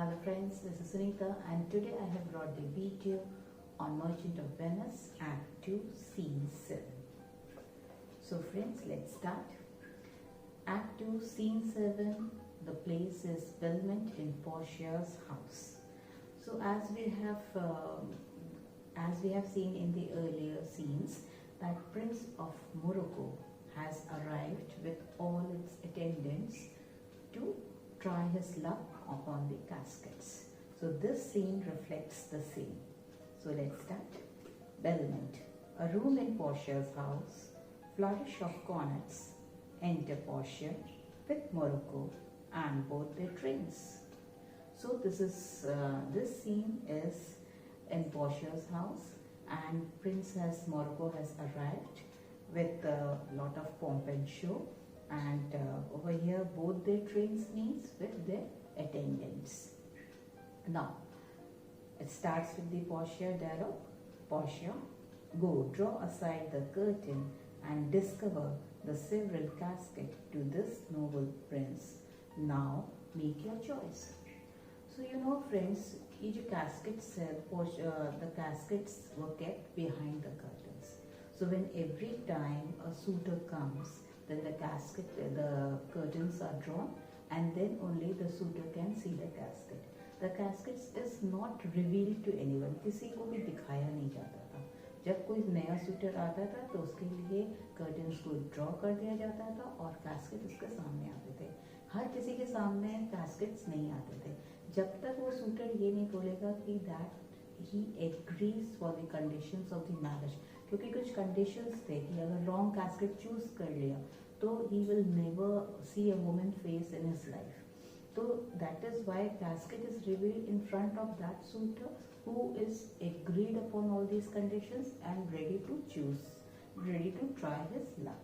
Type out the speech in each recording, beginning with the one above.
Hello friends, this is Sunita and today I have brought the video on Merchant of Venice Act 2 Scene 7. So friends, let's start. Act 2 Scene 7, the place is Belmont in Portia's house. So as we have seen in the earlier scenes that Prince of Morocco has arrived with all its attendants to try his luck upon the caskets. So this scene reflects the same. So let's start. Belmont, a room in Portia's house, flourish of cornets, enter Portia with Morocco and board their trains. So this scene is in Portia's house and Princess Morocco has arrived with a lot of pomp and show, and over here both their trains means with their attendants. Now it starts with the Portia dialogue. Portia, go draw aside the curtain and discover the several casket to this noble prince. Now make your choice. So you know friends, ये जो caskets है, the caskets were kept behind the curtains. So when every time a suitor comes, then the curtains are drawn and then only the suitor can see the casket. The caskets is not revealed to anyone. किसी को भी दिखाया नहीं जाता था. जब कोई नया suitor आता था तो उसके लिए curtains को draw कर दिया जाता था और casket उसके सामने आते थे. हर किसी के सामने caskets नहीं आते थे. जब तक वो suitor ये नहीं बोलेगा कि that he agrees for the conditions of the marriage. क्योंकि कुछ conditions थे कि अगर wrong casket choose कर लिया तो he will never see a woman face in his life. So that is why casket is revealed in front of that suitor who is agreed upon all these conditions and ready to choose, ready to try his luck.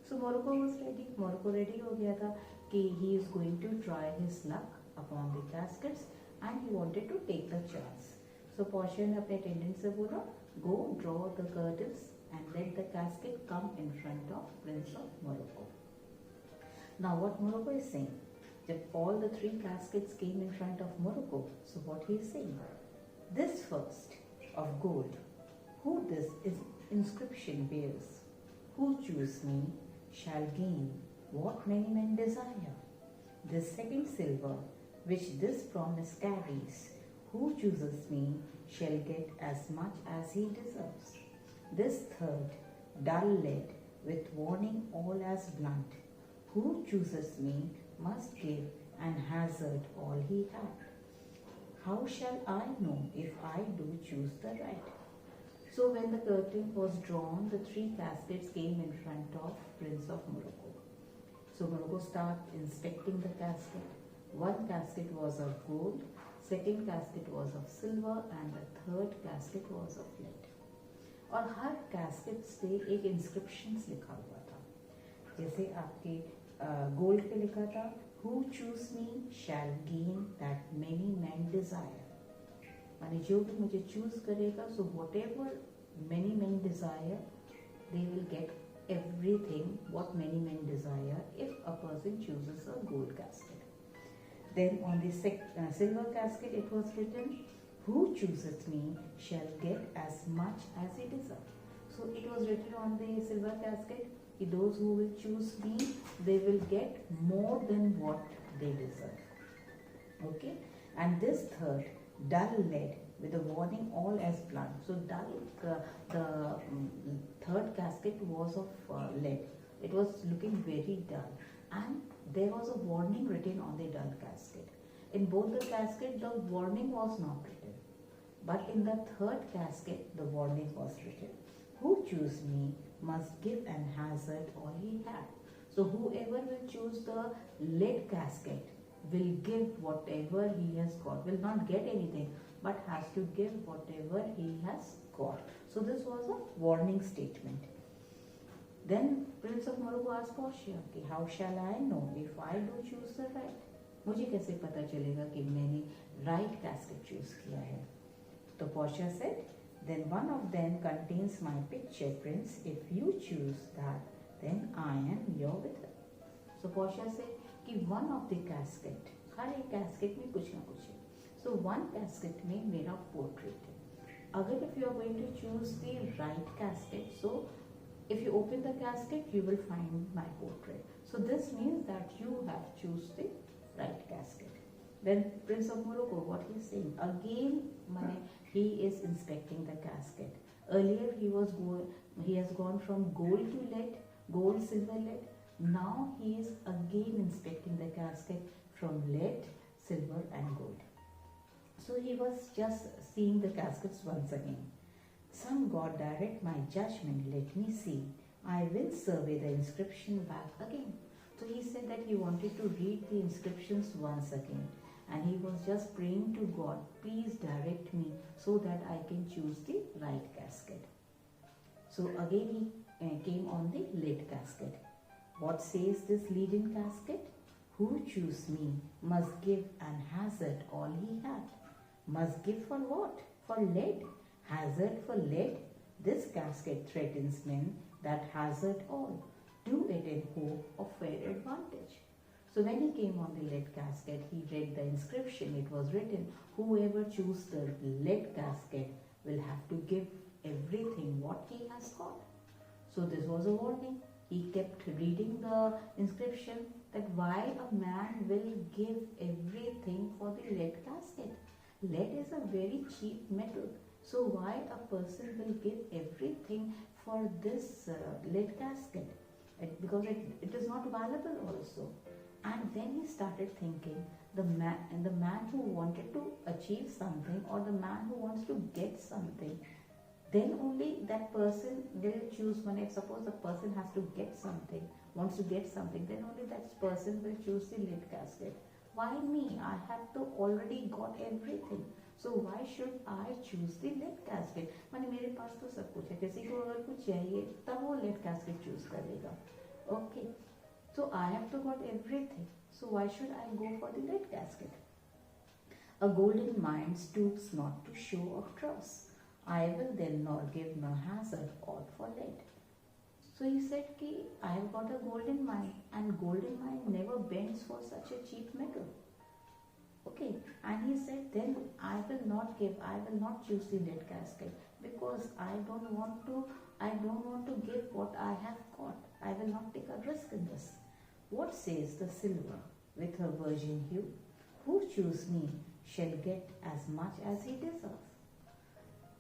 So Morocco was ready. Morocco ready हो गया था कि he is going to try his luck upon the caskets and he wanted to take the chance. So Portia ने अपने attendant से बोला, go draw the curtains and let the casket come in front of Prince of Morocco. Now what Morocco is saying, that all the three caskets came in front of Morocco. So what he is saying, this first of gold, who this is inscription bears, who choose me shall gain what many men desire. This second silver, which this promise carries, who chooses me shall get as much as he deserves. This third, dull lead, with warning all as blunt, who chooses me must give and hazard all he had. How shall I know if I do choose the right? So when the curtain was drawn, the three caskets came in front of Prince of Morocco. So Morocco started inspecting the casket. One casket was of gold, second casket was of silver and the third casket was of lead. और हर cascades पे एक inscriptions लिखा हुआ था. जैसे आपके gold पे लिखा था, who choose me shall gain that many men desire. माने जो भी मुझे चूज करेगा, so whatever many men desire, they will get everything what many men desire if a person chooses a gold casket. Then on the silver casket it was written, who chooses me shall get as much as he deserves. So it was written on the silver casket, those who will choose me, they will get more than what they deserve. Okay, and this third, dull lead, with a warning all as blunt. So dull, the third casket was of lead. It was looking very dull, and there was a warning written on the dull casket. In both the casket, the warning was not written, but in the third casket, the warning was written. Who choose me must give and hazard all he had. So whoever will choose the lead casket will give whatever he has got, will not get anything, but has to give whatever he has got. So this was a warning statement. Then Prince of Morocco asked Portia, how shall I know if I do choose the right? मुझे कैसे पता चलेगा कि मैंने right casket choose किया है? तो Portia said, then one of them contains my picture, Prince. If you choose that, then I am your winner. So Portia said कि one of the casket, हर एक casket में कुछ ना कुछ है. So one casket में मेरा portrait है. अगर if you are going to choose the right casket, so if you open the casket, you will find my portrait. So this means that you have choose the right casket. Then Prince of Morocco, what he is saying again, he is inspecting the casket. Earlier he has gone from gold to lead, gold, silver, lead. Now he is again inspecting the casket from lead, silver and gold. So he was just seeing the caskets once again. Some God direct my judgment, let me see. I will survey the inscription back again. So he said that he wanted to read the inscriptions once again. And he was just praying to God, please direct me so that I can choose the right casket. So again he came on the lead casket. What says this leaden casket? Who choose me must give and hazard all he had. Must give for what? For lead. Hazard for lead. This casket threatens men that hazard all. Do it in hope of fair advantage. So when he came on the lead casket, he read the inscription. It was written, whoever choose the lead casket will have to give everything what he has got. So this was a warning. He kept reading the inscription that why a man will give everything for the lead casket. Lead is a very cheap metal. So why a person will give everything for this lead casket? Because it is not valuable also. And then he started thinking, the man who wanted to achieve something, or the man who wants to get something, then only that person will choose one. If suppose the person has to get something, wants to get something, then only that person will choose the lead casket. Why me? I have to already got everything. So why should I choose the lead casket? माने मेरे पास तो सब कुछ है. किसी को अगर कुछ चाहिए तब वो lead casket choose करेगा. Okay. So I have to got everything. So why should I go for the lead casket? A golden mind stoops not to show of dross. I will then nor give nor hazard all for lead. So he said ki I have got a golden mind, and golden mind never bends for such a cheap metal. Okay, and he said then I will not choose the lead casket because I don't want to give what I have got. I will not take a risk in this. What says the silver with her virgin hue? Who choose me shall get as much as he deserves.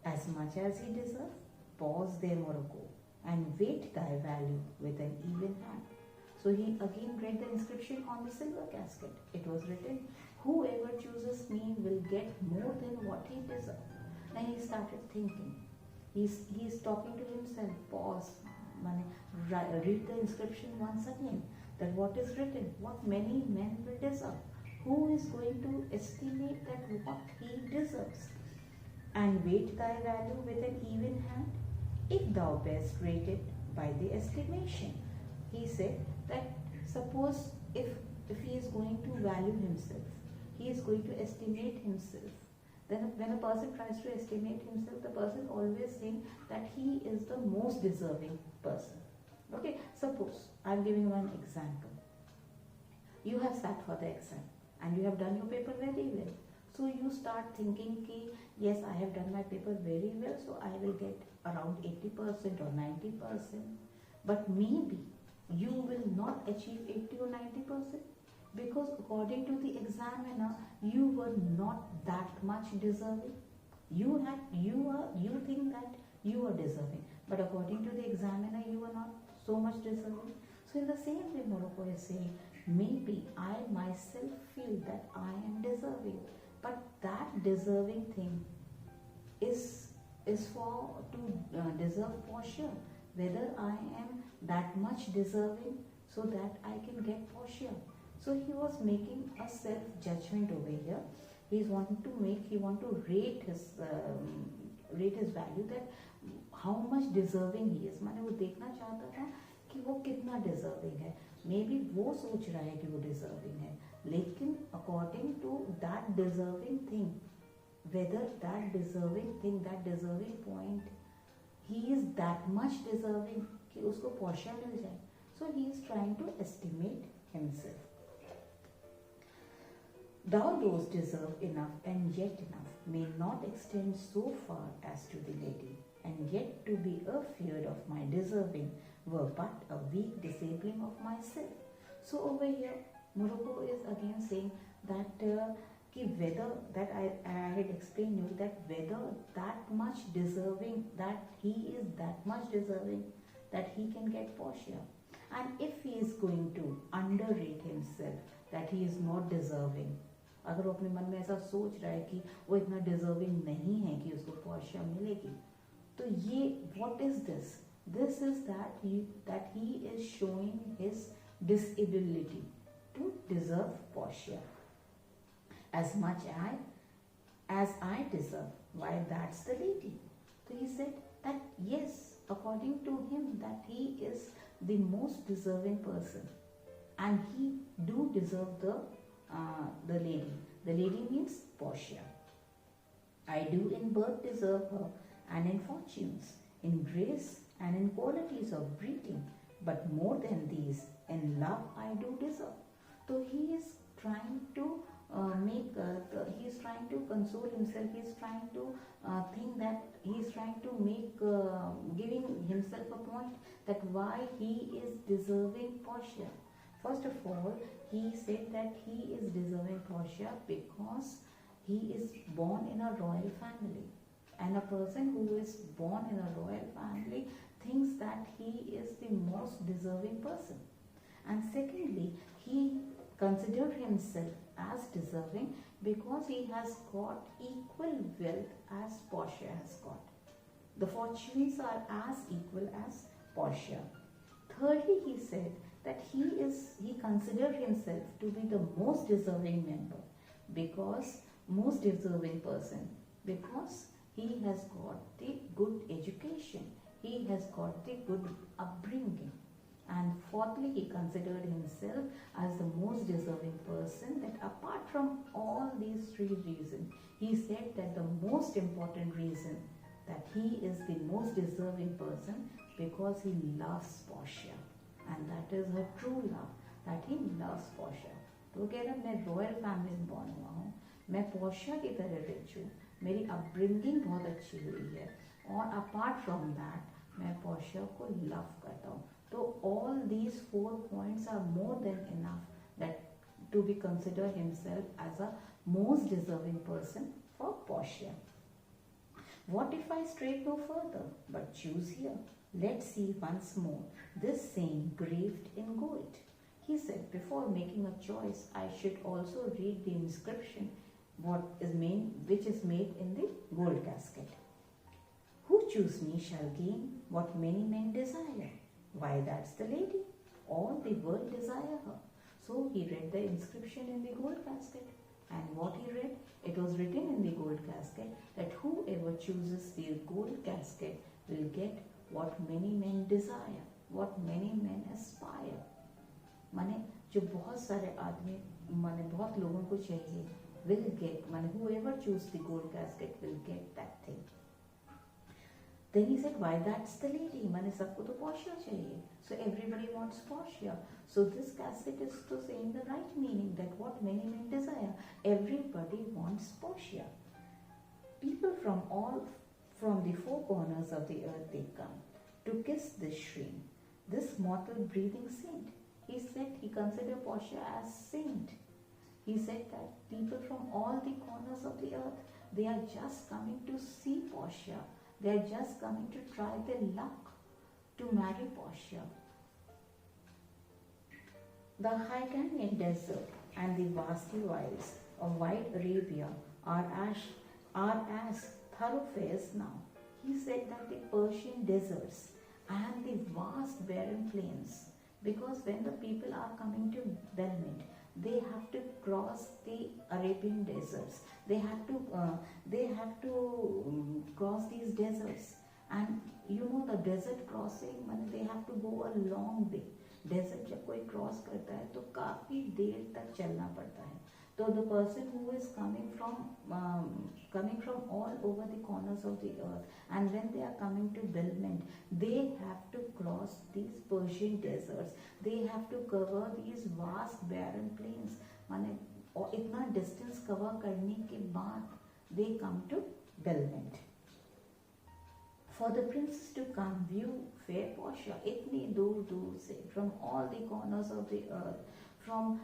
As much as he deserves, pause there, Morocco, and weight thy value with an even hand. So he again read the inscription on the silver casket. It was written, whoever chooses me will get more than what he deserves. Then he started thinking. He's talking to himself. Pause. Read the inscription once again. That what is written, what many men will deserve. Who is going to estimate that what he deserves? And weight thy value with an even hand, if thou best rated by the estimation. He said that suppose if he is going to value himself, he is going to estimate himself. Then when a person tries to estimate himself, the person always thinks that he is the most deserving person. Okay, suppose I am giving one example. You have sat for the exam and you have done your paper very well. So you start thinking ki yes, I have done my paper very well, so I will get around 80% or 90%. But maybe you will not achieve 80 or 90% because according to the examiner, you were not that much deserving. You think that you are deserving, but according to the examiner, you are not so much deserving. So in the same way, Morocco is saying, maybe I myself feel that I am deserving, but that deserving thing is for to deserve for sure. Whether I am that much deserving so that I can get for sure. So he was making a self-judgment over here. He want to rate his value, that how much deserving he is. माने वो देखना चाहता था कि वो कितना deserving है. Maybe वो सोच रहा है कि वो deserving है, लेकिन according to that deserving thing, whether that deserving point, he is that much deserving कि उसको portion मिल जाए. So he is trying to estimate himself. Thou those deserve enough, and yet enough may not extend so far as to the lady, and yet to be afeared of my deserving were but a weak disabling of myself. So over here, Morocco is again saying that whether that I had explained you that whether that much deserving, that he is that much deserving that he can get Portia, and if he is going to underrate himself that he is not deserving, अगर वो अपने मन में ऐसा सोच रहा है कि वो इतना डिजर्विंग नहीं है कि उसको पोर्शिया मिलेगी, तो ये what is this? This is that he is showing his disability to deserve Portia as much as I deserve. Why, that's the lady. So he said that yes, according to him, that he is the most deserving person, and he do deserve the lady. The lady means Portia. I do in birth deserve her, and in fortunes, in grace, and in qualities of breeding, but more than these, in love I do deserve. So he is trying to he is trying to console himself. He is trying to think that he is trying to make giving himself a point that why he is deserving Portia. First of all, he said that he is deserving Portia because he is born in a royal family, and a person who is born in a royal family thinks that he is the most deserving person. And secondly, he considered himself as deserving because he has got equal wealth as Portia has got. The fortunes are as equal as Portia. Thirdly, he said that he considered himself to be the most deserving member, because most deserving person, because he has got the good education, he has got the good upbringing. And fourthly, he considered himself as the most deserving person, that apart from all these three reasons, he said that the most important reason that he is the most deserving person because he loves Portia, and that is her true love, that he loves Portia. तो कह रहा मैं royal family में born हुआ हूँ, मैं Portia की तरह रिच हूँ, मेरी अपब्रिंगिंग बहुत अच्छी हुई है, और अपार्ट फ्रॉम दैट मैं पोर्शिया को लव करता हूँ. So all these 4 points are more than enough that to be consider himself as a most deserving person for Portia. What if I stray no further, but choose here? Let's see once more this saying graved in gold. He said, before making a choice, I should also read the inscription which is made in the gold casket. Who choose me shall gain what many men desire. Why, that's the lady. All the world desire her. So he read the inscription in the gold casket. And what he read? It was written in the gold casket that whoever chooses the gold casket will get what many men desire, what many men aspire. माने जो बहुत सारे आदमी, माने बहुत लोगों को चाहिए, will get, माने whoever chooses the gold casket will get that thing. Then he said, why, that's the lady. माने सबको तो Portia चाहिए. So everybody wants Portia. So this casket is to saying the right meaning that what many men desire. Everybody wants Portia. People from the 4 corners of the earth they come to kiss this shrine, this mortal breathing saint. He said he considered Portia as saint. He said that people from all the corners of the earth, they are just coming to see Portia. They are just coming to try their luck to marry Portia. The Hyrcanian desert and the vasty wilds of wide Arabia are as thoroughfares now. He said that the Persian deserts and the vast barren plains, because when the people are coming to Belmont, they have to cross the Arabian deserts. They have to cross these deserts, and you know the desert crossing, they have to go a long way. Desert जब कोई cross करता है तो काफी देर तक चलना पड़ता है. So the person who is coming from all over the corners of the earth, and when they are coming to Belmont, they have to cross these Persian deserts. They have to cover these vast barren plains. माने और इतना distance cover करने के बाद they come to Belmont. For the princess to come view fair Portia, इतनी दूर दूर से, from all the corners of the earth, from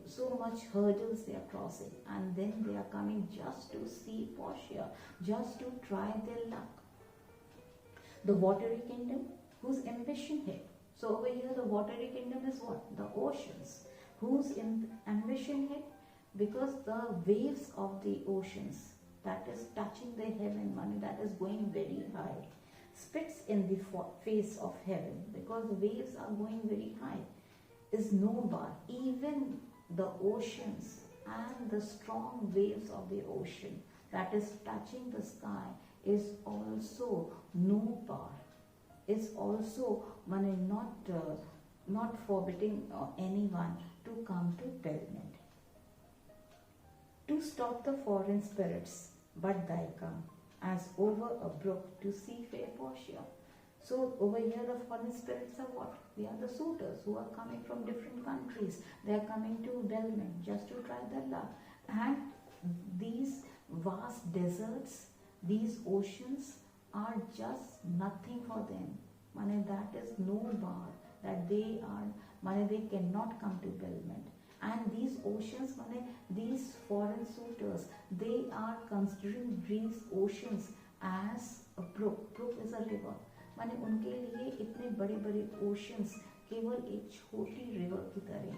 so much hurdles they are crossing, and then they are coming just to see Portia, just to try their luck. The watery kingdom, whose ambition here? So over here the watery kingdom is what? The oceans. Whose ambition here? Because the waves of the oceans that is touching the heaven, that is going very high, spits in the face of heaven, because the waves are going very high, is no bar. Even the oceans and the strong waves of the ocean that is touching the sky is also no bar, is also not forbidding anyone to come to Belmont. To stop the foreign spirits, but thy come, as over a brook to see fair Portia. So over here the foreign spirits are what? They are the suitors who are coming from different countries. They are coming to Belmont just to try their luck. And these vast deserts, these oceans are just nothing for them. That is no bar, that they cannot come to Belmont. And these oceans, these foreign suitors, they are considering these oceans as a brook. Brook is a river. उनके लिए इतने बड़े बड़े oceans केवल एक छोटी river की तरह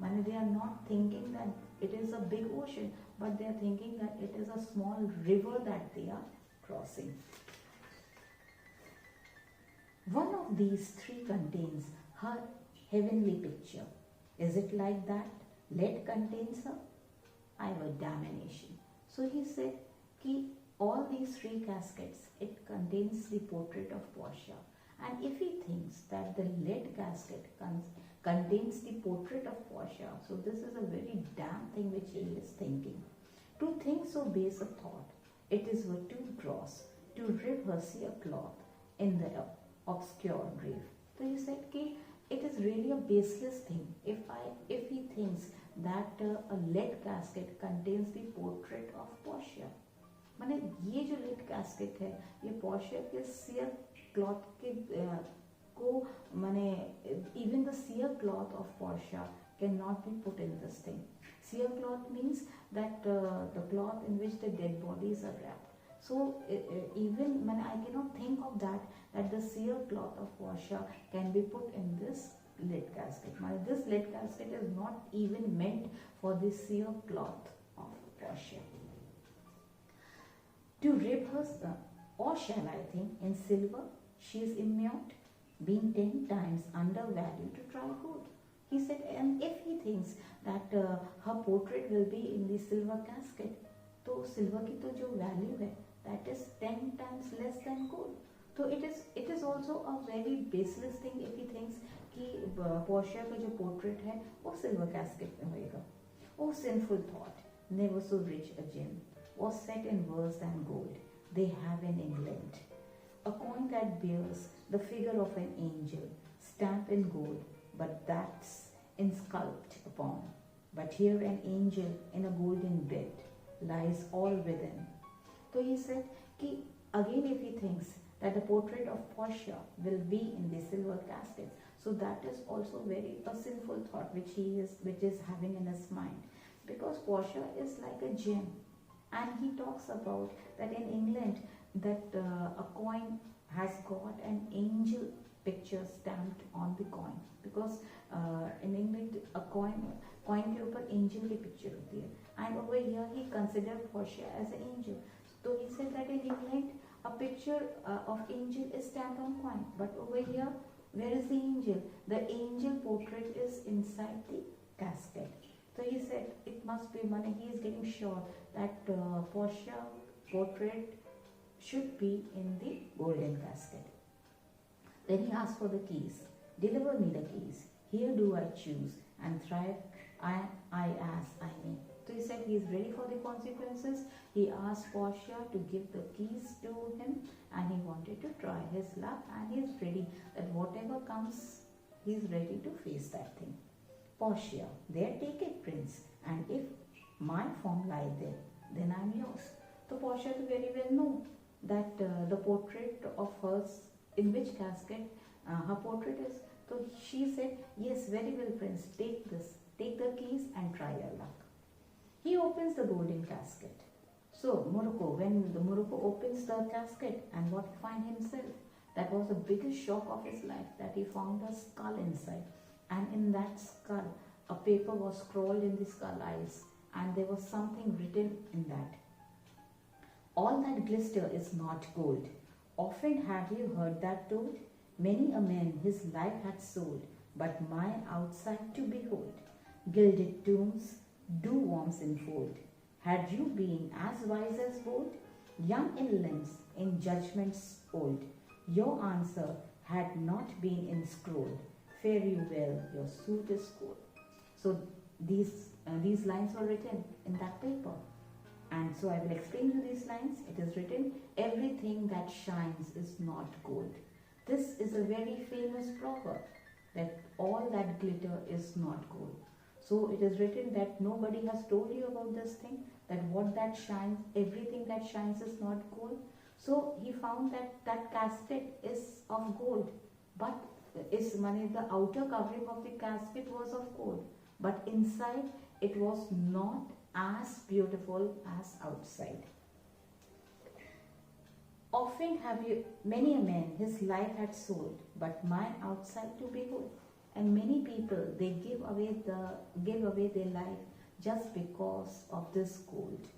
हैं. They are not thinking that it is a big ocean, but they are thinking that it is a small river that they are crossing. One of these three contains her heavenly picture. Is it like that? Lead contains her? I have a damnation. So he said, all these three caskets, it contains the portrait of Portia. And if he thinks that the lead casket contains the portrait of Portia, so this is a very damn thing which he is thinking. To think so base a thought, it is were too gross to rip her seer cloth in the obscure grave. So he said, it is really a baseless thing if he thinks that a lead casket contains the portrait of Portia. ये जो lead casket है, ये Portia के seer cloth के को even the seer cloth of Portia cannot be put in this thing. Seer cloth means that the cloth in which the dead bodies are wrapped. So even I cannot think of that the seer cloth of Portia can be put in this lead casket. This lead casket is not even meant for the seer cloth of Portia. To rib her, or shall I think, in silver she is immured, being 10 times undervalued to try good. He said, and if he thinks that her portrait will be in the silver casket, तो silver की तो जो value है, that is 10 times less than gold. So it is also a very baseless thing if he thinks कि Portia का जो portrait है वो silver casket में होएगा. Oh sinful thought, never so rich a gem was set in worse than gold they have in England. A coin that bears the figure of an angel, stamped in gold, but that's insculped upon. But here an angel in a golden bed lies all within. So he said, again if he thinks that the portrait of Portia will be in the silver casket, so that is also very a sinful thought which is having in his mind, because Portia is like a gem. And he talks about that in England that a coin has got an angel picture stamped on the coin, because in England a coin के ऊपर angel की picture होती है, and over here he considered Portia as an angel. So he said that in England a picture of angel is stamped on coin, but over here where is the angel? The angel portrait is inside the casket. So he said it must be he is getting sure that Portia portrait should be in the golden casket. Then he asked for the keys. Deliver me the keys. Here do I choose and thrive I as I may. So he said he is ready for the consequences. He asked Portia to give the keys to him, and he wanted to try his luck, and he is ready that whatever comes, he is ready to face that thing. Portia, there take it, prince, and if my form lie there, then I'm yours. So Portia very well know that the portrait of hers, in which casket her portrait is. So she said, yes, very well, prince, take this, take the keys and try your luck. He opens the golden casket. So when the Morocco opens the casket, and what he find himself, that was the biggest shock of his life, that he found a skull inside, and in that skull a paper was scrawled in the skull eyes, and there was something written in that. All that glister is not gold. Often have you heard that told? Many a man his life had sold, but mine outside to behold. Gilded tombs do worms enfold. Had you been as wise as bold, young in limbs, in judgments old, your answer had not been inscrolled. Fare you well, your suit is cold. So these lines were written in that paper. And so I will explain you these lines. It is written, everything that shines is not gold. This is a very famous proverb, that all that glitter is not gold. So it is written that nobody has told you about this thing, that what that shines, everything that shines is not gold. So he found that that casket is of gold, but the outer covering of the casket was of gold, but inside it was not as beautiful as outside. Often have you, many a man his life had sold, but mine outside to behold. And many people, they give away their life just because of this gold.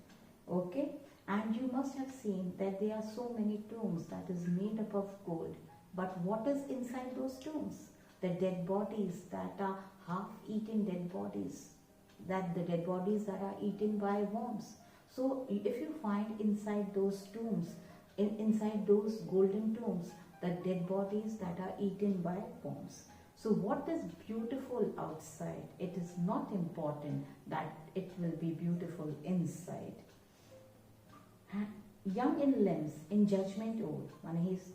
Okay? And you must have seen that there are so many tombs that is made up of gold. But what is inside those tombs? The dead bodies that are half-eaten dead bodies. That the dead bodies that are eaten by worms. So if you find inside those tombs, inside those golden tombs, the dead bodies that are eaten by worms. So what is beautiful outside? It is not important that it will be beautiful inside. Young in limbs, in judgment old.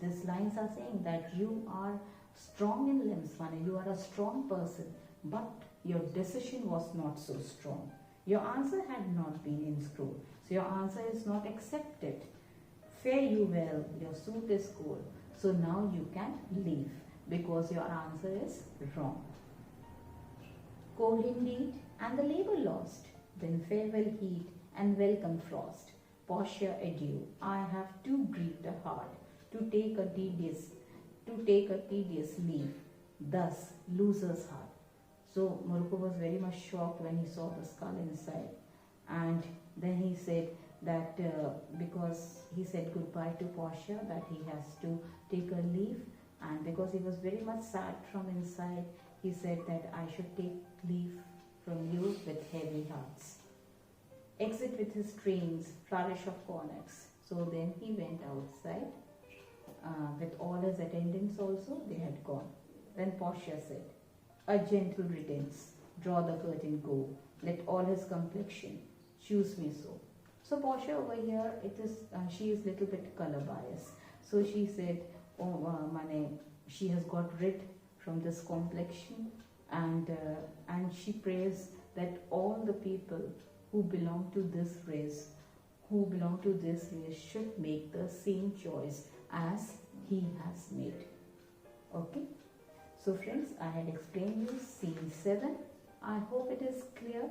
These lines are saying that you are strong in limbs, you are a strong person, but your decision was not so strong. Your answer had not been inscrewed, so your answer is not accepted. Fare you well, your suit is gold, so now you can leave because your answer is wrong. Cold indeed, and the labor lost, then farewell heat and welcome frost. Portia, adieu, I have too grieved a heart to take a tedious leave, thus loser's heart. So Morocco was very much shocked when he saw the skull inside, and then he said that because he said goodbye to Portia, that he has to take a leave, and because he was very much sad from inside, he said that I should take leave from you with heavy hearts. Exit with his trains, flourish of cornets. So then he went outside with all his attendants also, they had gone. Then Portia said, a gentle riddance, draw the curtain, go, let all his complexion choose me so. So Portia over here, she is little bit color biased. So she said, she has got rid from this complexion, and she prays that all the people who belong to this race, should make the same choice as he has made. Okay? So friends, I had explained you scene 7. I hope it is clear.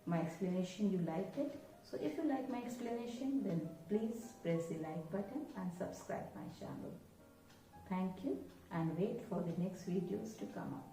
My explanation, you liked it. So if you like my explanation, then please press the like button and subscribe my channel. Thank you, and wait for the next videos to come up.